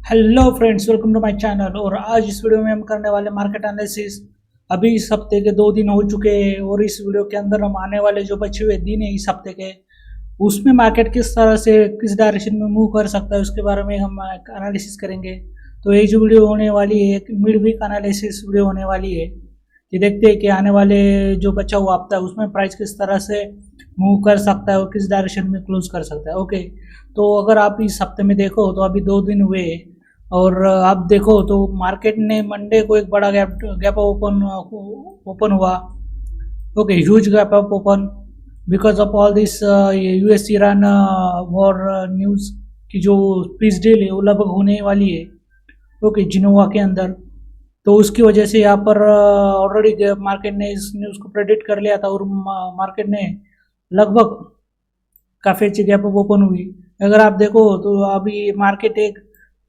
Hello friends, welcome to my channel. और आज इस वीडियो में हम करने वाले मार्केट एनालिसिस। अभी इस हफ्ते के 2 दिन हो चुके हैं और इस वीडियो के अंदर हम आने वाले जो बचे हुए दिन है इस हफ्ते के, उसमें मार्केट किस तरह से किस डायरेक्शन में मूव कर सकता है उसके बारे में हम एनालिसिस करेंगे। तो ये जो वीडियो होने वाली है एक मिड वीक एनालिसिस वीडियो होने वाली है कि देखते हैं कि आने वाले जो बचा हुआ हफ्ता है उसमें प्राइस किस तरह से मूव कर सकता है और किस डायरेक्शन में क्लोज कर सकता है। ओके, तो अगर आप इस हफ्ते में देखो तो अभी 2 दिन हुए और आप देखो तो मार्केट ने मंडे को एक बड़ा गैप गैप ओपन हुआ। Okay, huge gap up open because of all this US Iran war news की जो पीस डील है वो लगभग होने वाली है। ओके, जिनोवा के अंदर। तो उसकी वजह से यहाँ पर ऑलरेडी मार्केट ने इस न्यूज़ को प्रेडिक्ट कर लिया था और मार्केट ने लगभग काफ़ी अच्छी गैप अप ओपन हुई। अगर आप देखो तो अभी मार्केट एक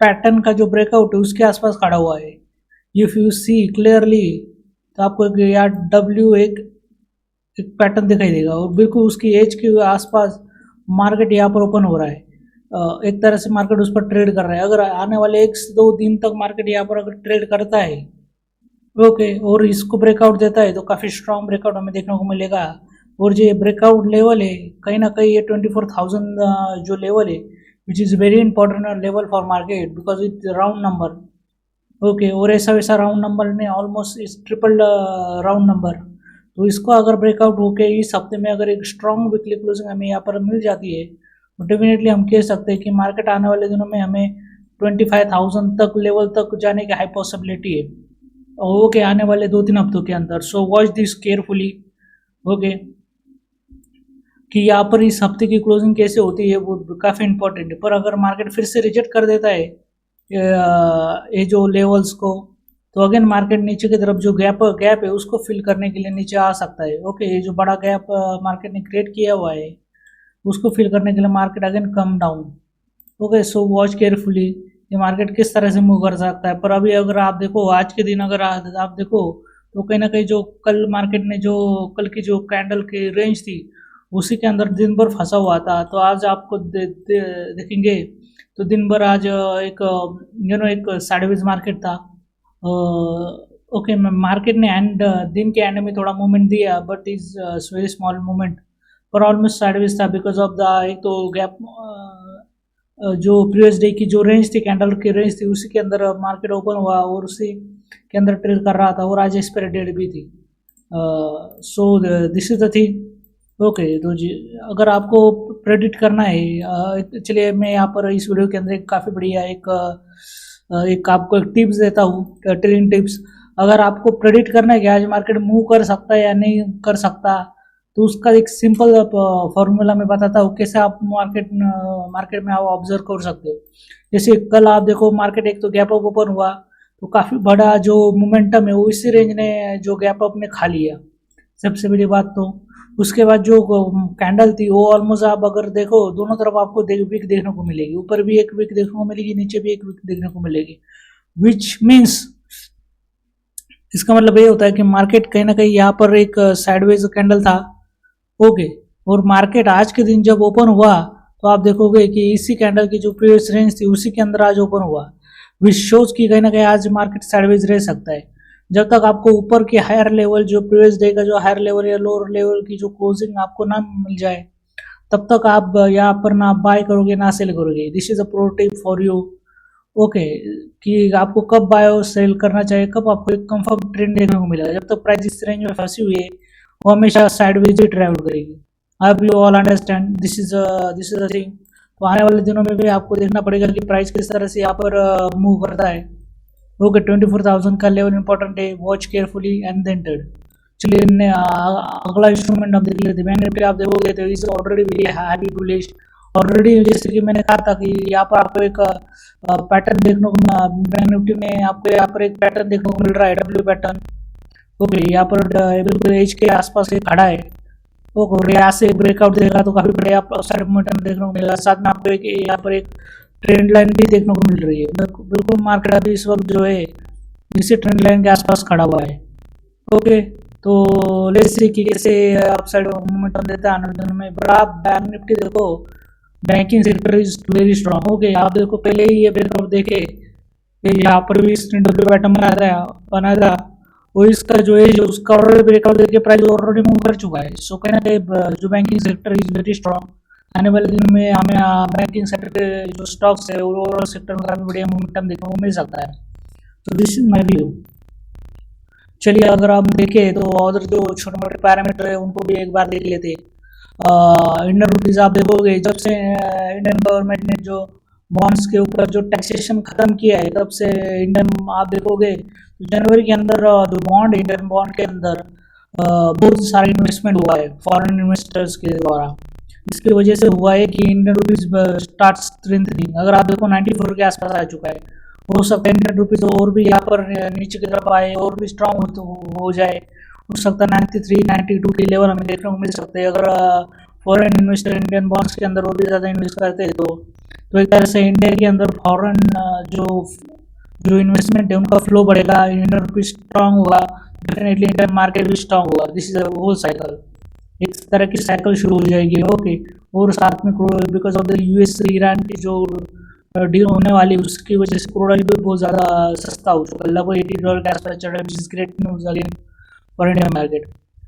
पैटर्न का जो ब्रेकआउट है उसके आसपास खड़ा हुआ है। इफ यू सी क्लियरली तो आपको यार डब्ल्यू एक पैटर्न दिखाई देगा और बिल्कुल उसकी एज के आसपास मार्केट यहाँ पर ओपन हो रहा है। एक तरह से मार्केट उस पर ट्रेड कर रहा है। अगर आने वाले 1 से 2 दिन तक मार्केट यहाँ पर अगर ट्रेड करता है ओके और इसको ब्रेकआउट देता है तो काफ़ी स्ट्रॉन्ग ब्रेकआउट हमें देखने को मिलेगा। और जो ब्रेकआउट लेवल है कहीं ना कहीं ये 24,000 जो लेवल है which is very important level for market because it round number. Okay, और ऐसा वैसा राउंड नंबर ने ऑलमोस्ट इस ट्रिपल राउंड नंबर। तो इसको अगर ब्रेकआउट होके इस हफ्ते में अगर एक स्ट्रॉन्ग वीकली क्लोजिंग हमें यहाँ पर मिल जाती है तो डेफिनेटली हम कह सकते हैं कि मार्केट आने वाले दिनों में हमें 25,000 तक लेवल तक जाने की हाई पॉसिबिलिटी है ओके आने वाले 2-3 हफ्तों के अंदर। सो वॉच दिस केयरफुली। ओके, कि यहाँ पर इस हफ्ते की क्लोजिंग कैसे होती है वो काफ़ी इंपॉर्टेंट है। पर अगर मार्केट फिर से रिजेक्ट कर देता है ये जो लेवल्स को तो अगेन मार्केट नीचे की तरफ जो गैप है उसको फिल करने के लिए नीचे आ सकता है। ओके, ये जो बड़ा गैप मार्केट ने क्रिएट किया हुआ है उसको फिल करने के लिए market again come down. Okay, so watch carefully ये मार्केट किस तरह से मूव कर सकता है। पर अभी अगर आप देखो आज के दिन अगर आप देखो तो कहीं ना कहीं जो कल मार्केट ने जो कल की जो कैंडल की रेंज थी उसी के अंदर दिन भर फंसा हुआ था। तो आज आपको देखेंगे तो दिन भर आज एक एक साइडवेज मार्केट था। ओके, मार्केट ने दिन के एंड में थोड़ा मूवमेंट दिया but is very small movement पर ऑलमोस्ट साइडवेज था बिकॉज ऑफ द एक तो गैप जो प्रीवियस डे की जो रेंज थी कैंडल की रेंज थी उसी के अंदर मार्केट ओपन हुआ और उसी के अंदर ट्रेड कर रहा था और आज एक्सपायरी डेट भी थी। सो this is the thing. Okay, तो जी अगर आपको प्रेडिक्ट करना है चलिए मैं यहाँ पर इस वीडियो के अंदर काफ़ी बढ़िया एक आपको एक टिप्स देता हूँ, ट्रेडिंग टिप्स। अगर आपको प्रेडिक्ट करना है कि आज मार्केट मूव कर सकता है या नहीं कर सकता तो उसका एक सिंपल फॉर्मूला मैं बताता हूँ कैसे आप मार्केट में आप ऑब्जर्व कर सकते हो। जैसे कल आप देखो मार्केट एक तो गैप अप ओपन हुआ तो काफ़ी बड़ा जो मोमेंटम है वो इसी रेंज ने जो गैप अप ने खा लिया सबसे बड़ी बात। तो उसके बाद जो कैंडल थी वो ऑलमोस्ट आप अगर देखो दोनों तरफ आपको वीक देखने को मिलेगी, ऊपर भी एक वीक देखने को मिलेगी नीचे भी एक वीक देखने को मिलेगी विच मीन्स इसका मतलब ये होता है कि मार्केट कहीं ना कहीं यहाँ पर एक साइडवेज कैंडल था। ओके, और मार्केट आज के दिन जब ओपन हुआ तो आप देखोगे कि इसी कैंडल की जो प्रीवियस रेंज थी उसी के अंदर आज ओपन हुआ विच शोज की कहीं ना कहीं आज मार्केट साइडवेज रह सकता है। जब तक आपको ऊपर के हायर लेवल जो प्रीवियस डे का जो हायर लेवल या लोअर लेवल की जो क्लोजिंग आपको ना मिल जाए तब तक आप यहाँ पर ना बाय करोगे ना सेल करोगे। This is a pro tip for you. Okay, कि आपको कब बाय और सेल करना चाहिए, कब आपको एक कंफर्म ट्रेंड देखने को मिलेगा। जब तक प्राइस इस रेंज में फंसी हुई है वो हमेशा साइडवेज ही ट्रैवल करेगी। अब you all understand this is the thing. तो आने वाले दिनों में भी आपको देखना पड़ेगा कि प्राइस किस तरह से यहाँ पर मूव करता है। ओके, 24,000 का लेवल इंपॉर्टेंट है, watch carefully and then trade. चलिए अगला इंस्ट्रूमेंट हम देख लेते हैं। बैंक निफ्टी आप देखोगे तो is already very heavy bullish already. जैसे कि मैंने कहा था कि यहाँ पर आपको एक पैटर्न देखने को बैंक निफ्टी में आपको यहाँ पर एक पैटर्न देखने को मिल रहा है डब्ल्यू पैटर्न। ओके, यहाँ पर बिल्कुल एज के आसपास एक खड़ा है। ओके, और यहाँ से ब्रेकआउट देगा तो काफ़ी बड़े आप साइड मोमेंटम देखने को मिलेगा। साथ में आपको एक यहाँ पर एक ट्रेंड लाइन भी देखने को मिल रही है। बिल्कुल मार्केट अभी इस वक्त जो है इसी ट्रेंड लाइन के आसपास खड़ा हुआ है। ओके, तो लेट्स सी कि कैसे अपसाइड मोमेंटम देता है आने वाले दिनों में। पर आप बैंक निफ्टी देखो banking sector is very strong. Okay, आप देखो पहले ही ये ब्रेकआउट देखे यहाँ पर भी इसने डब्ल्यू पैटर्न बनाया था। वो इसका जो है उसका ऑलरेडी ब्रेकआउट देके प्राइस ऑलरेडी मूव कर चुका है। सो कहीं ना कहीं जो banking sector is very strong. आने वाले दिनों में हमें बैंकिंग सेक्टर के जो स्टॉक्स है ओवरऑल सेक्टर में काफी बढ़िया मोमेंटम देखने को मिल सकता है। तो दिस इज माई व्यू। चलिए अगर हम देखें तो अदर जो छोटे मोटे पैरामीटर है उनको भी एक बार देख लेते हैं। इंडियन रुपीज़ आप देखोगे जब से इंडियन गवर्नमेंट ने जो बॉन्ड्स के ऊपर जो टैक्सेशन खत्म किया है तब से इंडियन आप देखोगे तो जनवरी के अंदर जो बॉन्ड इंडियन बॉन्ड के अंदर बहुत सारा इन्वेस्टमेंट हुआ है फॉरेन इन्वेस्टर्स के द्वारा। इसकी वजह से हुआ है कि इंडियन रुपीज़ स्टार्ट स्ट्रेंथनिंग। अगर आप देखो 94 के आसपास आ चुका है। हो सकता है इंडियन रुपीज़ और भी यहाँ पर नीचे की तरफ आए और भी स्ट्रांग हो जाए। हो सकता है 93 92 के लेवल हमें देखने को मिल सकते हैं अगर फॉरेन इन्वेस्टर इंडियन बॉन्ड्स के अंदर और भी ज़्यादा इन्वेस्ट करते हैं तो एक तरह से इंडिया के अंदर फॉरेन जो जो इन्वेस्टमेंट है उनका फ्लो बढ़ेगा, इंडियन रुपीज स्ट्रांग होगा, डेफिनेटली इंडियन मार्केट भी स्ट्रांग होगा। This is a whole cycle, एक तरह की साइकिल शुरू हो जाएगी। ओके, और साथ में because of the US Iran की जो डील होने वाली उसकी वजह से क्रूड ऑयल भी बहुत ज़्यादा सस्ता हो चुका है, लगभग $80 के आसपास चल रहा है, which is great news again for Indian market.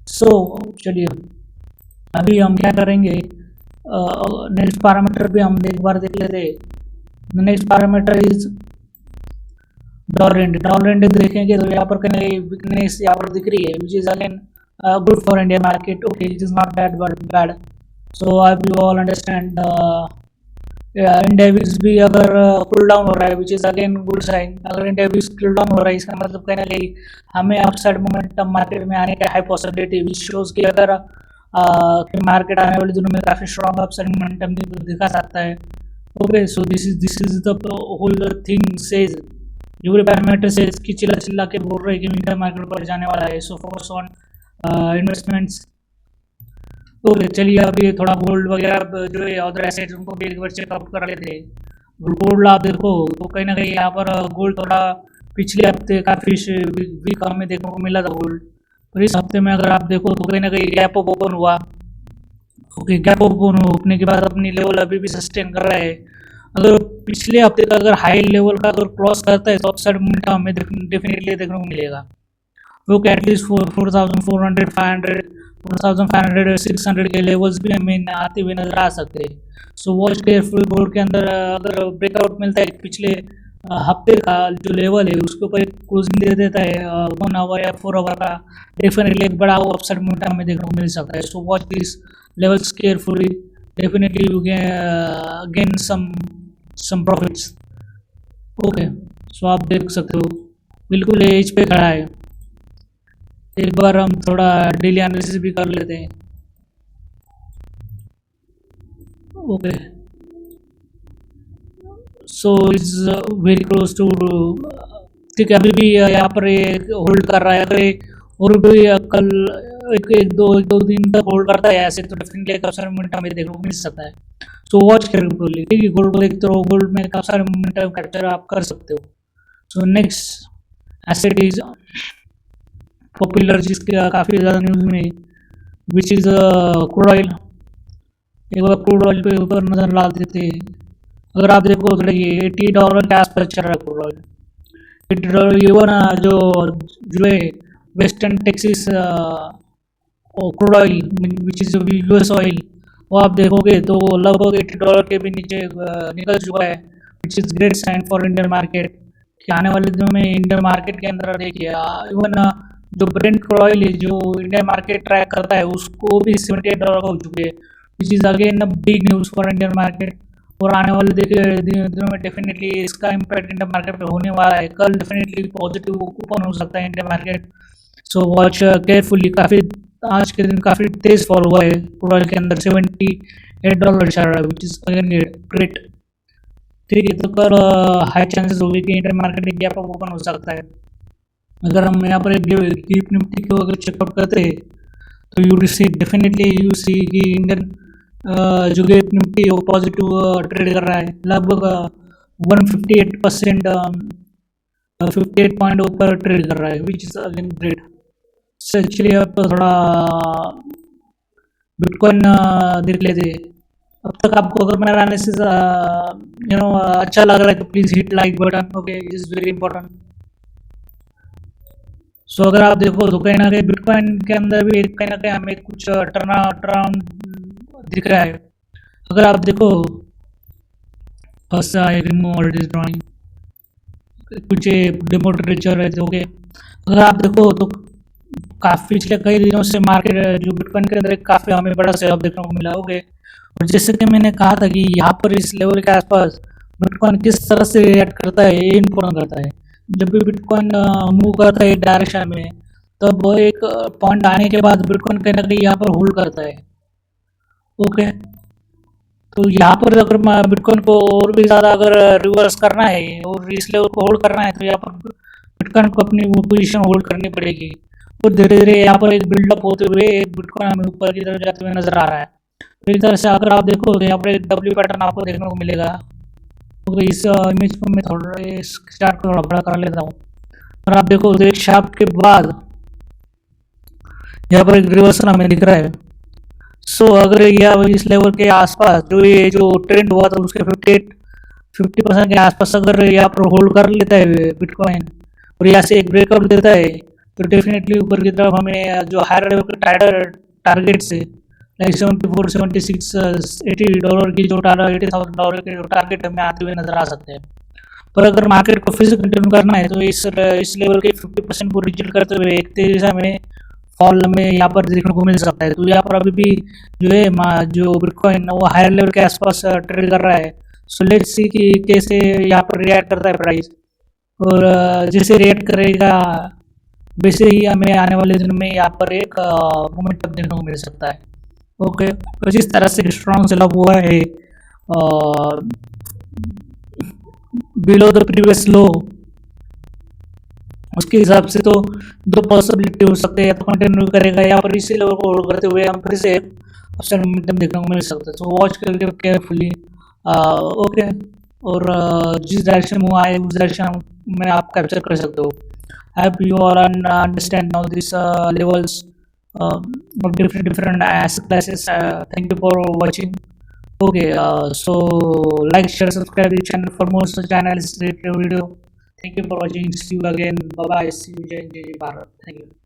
So चलिए अभी हम क्या करेंगे, नेक्स्ट पैरामीटर भी हम एक बार देख लेते हैं। Next parameter is dollar index देखेंगे तो यहाँ पर कहीं वीकनेस यहाँ पर दिख रही है, which is again good for Indian market. Okay, it is not bad but bad. So I you all understand. Index भी अगर पुल डाउन हो रहा है which is again good sign. अगर इंडेक्स पुल डाउन हो रहा है इसका मतलब कहीं ना कहीं हमें अपसाइड मोमेंटम मार्केट में आने का हाई पॉसिबिलिटी, विच शोज कि अगर मार्केट आने वाले दिनों में काफ़ी स्ट्रॉन्ग अपसाइड मोमेंटम दिखा सकता है। Okay, so this is the whole thing says euro parameter से इसकी चिल्ला चिल्ला के बोल रहे हैं कि इंडियन मार्केट पर जाने वाला है। So focus on investments. Okay, चलिए अब ये थोड़ा गोल्ड वगैरह जो है अदर एसेट्स उनको भी एक बार चेकआउट कर लेते हैं। गोल्ड आप देखो तो कहीं ना कहीं यहाँ पर गोल्ड थोड़ा पिछले हफ्ते काफ़ी वीक हमें देखने को मिला था गोल्ड, और इस हफ्ते में अगर आप देखो तो कहीं ना कहीं गैप अप ओपन हुआ। ओके, गैप अप ओपन होने के बाद अपनी लेवल अभी भी सस्टेन कर रहा है। अगर पिछले हफ्ते का अगर हाई लेवल का अगर क्रॉस करता है तो अपसाइड मोमेंटम हमें डेफिनेटली देखने को मिलेगा। ओके, एटलीस्ट 4400 500 4500 600 के लेवल्स भी हमें आते हुए नजर आ सकते हैं। So watch careful. बोर्ड के अंदर अगर ब्रेकआउट मिलता है पिछले हफ्ते का जो लेवल है उसके ऊपर एक क्लोजिंग दे देता है 1 आवर या 4 आवर का, डेफिनेटली एक बड़ा अपसाइड मोमेंटम हमें देखने को मिल सकता है। So watch this levels carefully, definitely you gain some profits. Okay, so आप देख सकते हो बिल्कुल एज पे खड़ा है। एक बार हम थोड़ा डेली एनालिसिस भी कर लेते हैं। Okay, so is very close to, ठीक है, अभी भी यहाँ पर ये होल्ड कर रहा है। अगर और भी कल एक दो दिन तक होल्ड करता है ऐसे तो डेफिनेटली एक सारे मोमेंटम हमें देखने को मिल सकता है। सो वॉच केयरफुली, ठीक है, गोल्ड को देखते रहो, गोल्ड में काफ़ी सारे मोमेंटम कैप्चर आप कर सकते हो। So next asset is popular, जिसके काफ़ी ज़्यादा न्यूज़ में, विच इज़ क्रूड ऑयल। एक बार क्रूड ऑयल पे ऊपर नज़र डाल देते। अगर आप देखो तो ये $80 के आसपास चल रहा है क्रूड ऑयल। $80 इवन जो है western Texas crude oil which is US oil, वो आप देखोगे तो लगभग $80 के भी नीचे निकल चुका है, which is great sign for Indian market कि आने वाले दिनों में इंडियन मार्केट के अंदर देखिए इवन जो ब्रेंट क्रूड ऑयल है जो इंडियन मार्केट ट्रैक करता है उसको भी $78 का हो चुके हैं, which is again a big news for Indian market. और आने वाले दिनों में डेफिनेटली इसका इम्पैक्ट इंडियन मार्केट पे होने वाला है। कल डेफिनेटली पॉजिटिव ओपन हो सकता है Indian market. So watch carefully. काफ़ी आज के दिन काफ़ी तेज फॉल हुआ है क्रूड ऑयल के अंदर, $78 चल रहा है, विच इज़ अगेन ग्रेट। ठीक है, तो कल हाई चांसेस होगी कि इंडियन मार्केट एक गैप अप ओपन हो सकता है। अगर हम यहाँ पर एक गिफ्ट निफ्टी को अगर चेकआउट करते हैं तो you see definitely you see कि इंडियन जो गिफ्ट निफ्टी वो पॉजिटिव ट्रेड कर रहा है, लगभग 158% 58 पॉइंट ऊपर ट्रेड कर रहा है, विच इज़ अगेन ग्रेट। चलिए अब थोड़ा बिटकॉइन देख लेते। अब तक आपको अगर मेरा एनालिसिस अच्छा लग रहा है तो please hit like button, okay, it is very important. So अगर आप देखो तो कहीं ना कहीं बिटकॉइन के अंदर भी कहीं ना कहीं हमें कुछ टर्न अराउंड दिख रहा है। अगर आप देखो first I remove all this drawing, कुछ डेमो ट्रेचर है ओके। अगर आप देखो तो काफ़ी पिछले कई दिनों से मार्केट जो बिटकॉइन के अंदर काफ़ी हमें बड़ा सेल देखने को मिला ओके। और जैसे कि मैंने कहा था कि यहाँ पर इस लेवल के आसपास बिटकॉइन किस तरह से रिएक्ट करता है ये इम्पोर्टेंट करता है। जब भी बिटकॉइन मूव करता है एक डायरेक्शन में, तब वो एक पॉइंट आने के बाद बिटकॉइन कहीं ना कहीं यहाँ पर होल्ड करता है ओके। तो यहाँ पर अगर बिटकॉइन को और भी ज़्यादा अगर रिवर्स करना है और इस लेवल को होल्ड करना है तो यहाँ पर बिटकॉइन को अपनी पोजीशन होल्ड करनी पड़ेगी। तो धीरे धीरे यहाँ पर एक बिल्डअप होते हुए एक बिटकॉइन हमें ऊपर की तरफ जाते हुए नजर आ रहा है। तो इस तरह से अगर आप देखो तो यहाँ पर एक डब्ल्यू पैटर्न आपको देखने को मिलेगा। तो इस इमेज को मैं थोड़ा इस चार्ट को थोड़ा बड़ा कर लेता हूँ। और आप देखो तो एक शार्प के बाद यहाँ पर एक रिवर्सल हमें दिख रहा है। सो अगर यह इस लेवल के आसपास जो ट्रेंड हुआ था उसके 50% के आसपास अगर यहाँ पर होल्ड कर लेता है बिटकॉइन और यहाँ से एक ब्रेकआउट देता है तो डेफिनेटली ऊपर की तरफ हमें जो हायर लेवल के टारगेट से लाइक 74 76 $80 की जो $80,000 के जो टारगेट हमें आते हुए नजर आ सकते हैं। पर अगर मार्केट को फिर से कंटिन्यू करना है तो इस लेवल के 50% को रिजेक्ट करते हुए एक तेजी से हमें फॉल हमें यहाँ पर देखने को मिल सकता है। तो यहाँ पर अभी भी जो है जो बिटकॉइन वो हायर लेवल के आसपास ट्रेड कर रहा है। सो लेट्स सी कि कैसे यहाँ पर रिएक्ट करता है प्राइस, और जैसे रिएक्ट करेगा वैसे ही हमें आने वाले दिनों में यहाँ पर एक मोमेंटम देखने को मिल सकता है ओके। तो जिस तरह से स्ट्रॉन्ग सेल-ऑफ हुआ है बिलो द प्रीवियस लो, उसके हिसाब से तो दो पॉसिबिलिटी हो सकते हैं, या तो कंटिन्यू करेगा या पर इसी लेवल को होल्ड करते हुए हम फिर से अपसाइड मोमेंटम देखने को मिल सकता है। तो वॉच करके केयरफुली ओके। और जिस डायरेक्शन में आए उस डायरेक्शन में आप कैप्चर कर सकते हो। I hope you all understand now this levels of different asset classes. Thank you for watching. Okay, so like, share, subscribe the channel for more such analysis related video. Thank you for watching. See you again. Bye bye. See you. Jai Bharat. Thank you.